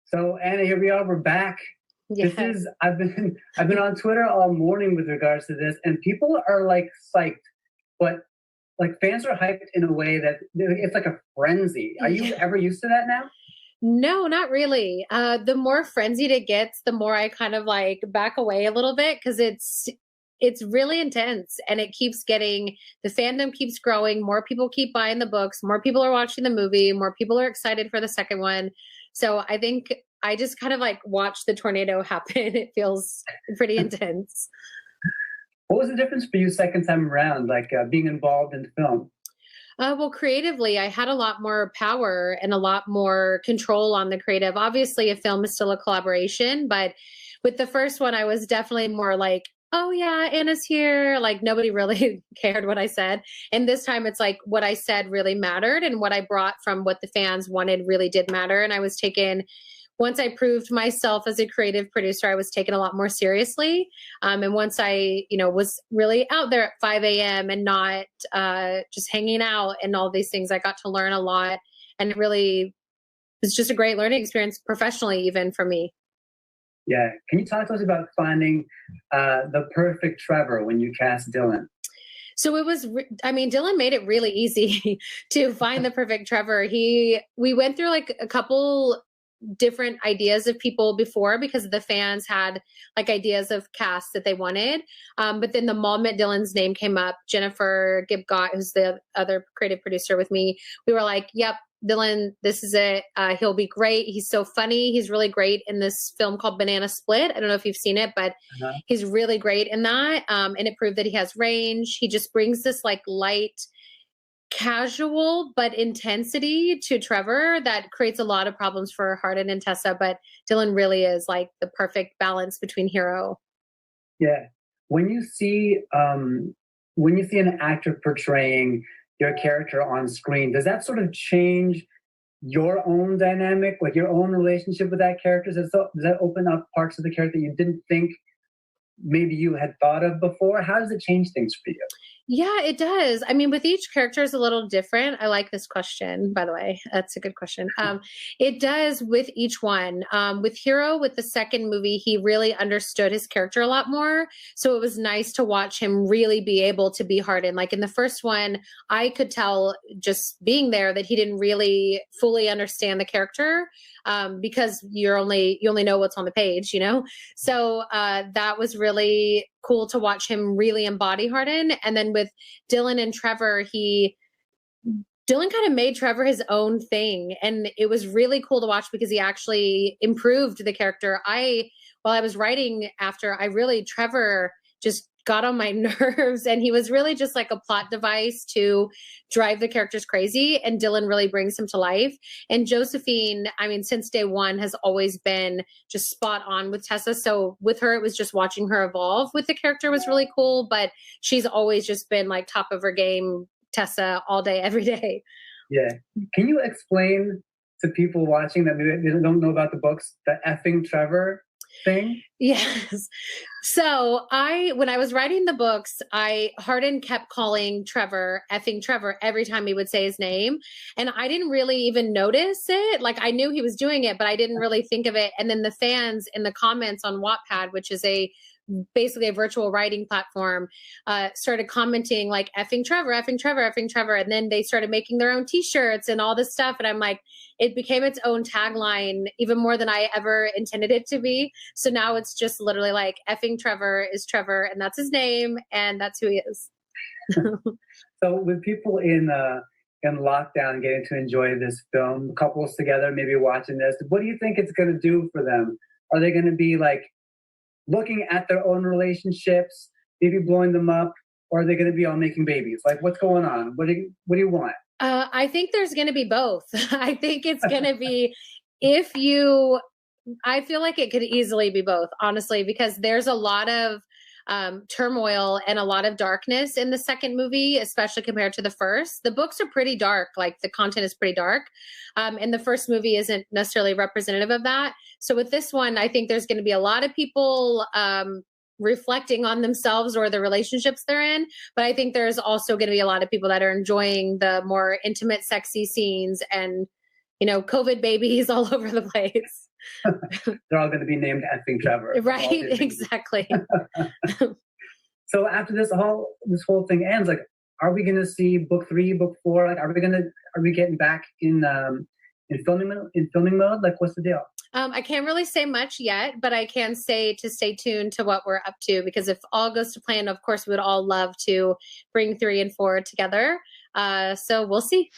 So Anna, here we are. We're back. This Yeah. is I've been on Twitter all morning with regards to this, and people are like psyched, but like fans are hyped in a way that it's like a frenzy. Are you Yeah. ever used to that now? No, not really. The more frenzied it gets, the more I kind of like back away a little bit because it's really intense and it keeps getting the fandom keeps growing. More people keep buying the books, more people are watching the movie, more people are excited for the second one. So I think I just kind of like watch the tornado happen. It feels pretty intense. What was the difference for you second time around, like being involved in the film? Well, creatively, I had a lot more power and a lot more control on the creative. Obviously, a film is still a collaboration, but with the first one, I was definitely more like, oh, yeah, Anna's here. Like, nobody really cared what I said. And this time, it's like what I said really mattered, and what I brought from what the fans wanted really did matter. And I was taken once I proved myself as a creative producer, I was taken a lot more seriously. And once I, was really out there at 5 a.m. and not just hanging out and all these things, I got to learn a lot. And it really was just a great learning experience professionally, even for me. Yeah. Can you talk to us about finding the perfect Trevor when you cast Dylan? So it was, Dylan made it really easy to find the perfect Trevor. We went through like a couple different ideas of people before because the fans had like ideas of casts that they wanted. But then the moment Dylan's name came up, Jennifer Gibgot, who's the other creative producer with me, we were like, yep, Dylan, this is it. He'll be great. He's so funny. He's really great in this film called Banana Split. I don't know if you've seen it, but he's really great in that. And it proved that he has range. He just brings this like light, casual but intensity to Trevor that creates a lot of problems for Hardin and Tessa, but Dylan really is like the perfect balance between hero. Yeah. When you see an actor portraying your character on screen, does that sort of change your own dynamic, like your own relationship with that character? Does that open up parts of the character that you didn't think maybe you had thought of before? How does it change things for you? Yeah, it does. I mean, with each character is a little different. I like this question, by the way. That's a good question. It does with each one. With Hero, with the second movie, he really understood his character a lot more. So it was nice to watch him really be able to be Hardin. Like in the first one, I could tell just being there that he didn't really fully understand the character. Because you only know what's on the page, So that was really cool to watch him really embody Hardin. And then with Dylan and Trevor, Dylan kind of made Trevor his own thing. And it was really cool to watch because he actually improved the character. While I was writing after, Trevor just got on my nerves, and he was really just like a plot device to drive the characters crazy, and Dylan really brings him to life. And Josephine, since day one, has always been just spot on with Tessa. So with her, it was just watching her evolve with the character was really cool, but she's always just been like top of her game, Tessa, all day, every day. Yeah. Can you explain to people watching that maybe they don't know about the books, the effing Trevor thing? Yes. So when I was writing the books, Hardin kept calling Trevor effing Trevor every time he would say his name. And I didn't really even notice it. Like I knew he was doing it, but I didn't really think of it. And then the fans in the comments on Wattpad, which is basically a virtual writing platform, started commenting like effing Trevor, effing Trevor, effing Trevor. And then they started making their own t-shirts and all this stuff. And I'm like, it became its own tagline even more than I ever intended it to be. So now it's just literally like effing Trevor is Trevor, and that's his name, and that's who he is. So with people in lockdown getting to enjoy this film, couples together, maybe watching this, what do you think it's going to do for them? Are they going to be like looking at their own relationships, maybe blowing them up, or are they going to be all making babies? Like, what's going on? What do you want? I think there's going to be both. I think it's going to be I feel like it could easily be both, honestly, because there's a lot of turmoil and a lot of darkness in the second movie, especially compared to the first. The books are pretty dark, like the content is pretty dark. And the first movie isn't necessarily representative of that. So with this one, I think there's going to be a lot of people reflecting on themselves or the relationships they're in. But I think there's also going to be a lot of people that are enjoying the more intimate, sexy scenes and COVID babies all over the place. They're all going to be named effing Trevor. Right, exactly. So after this whole thing ends, like, are we going to see book 3, book 4? Like, are we getting back in filming mode? Like, what's the deal? I can't really say much yet, but I can say to stay tuned to what we're up to, because if all goes to plan, of course, we would all love to bring 3 and 4 together. So we'll see.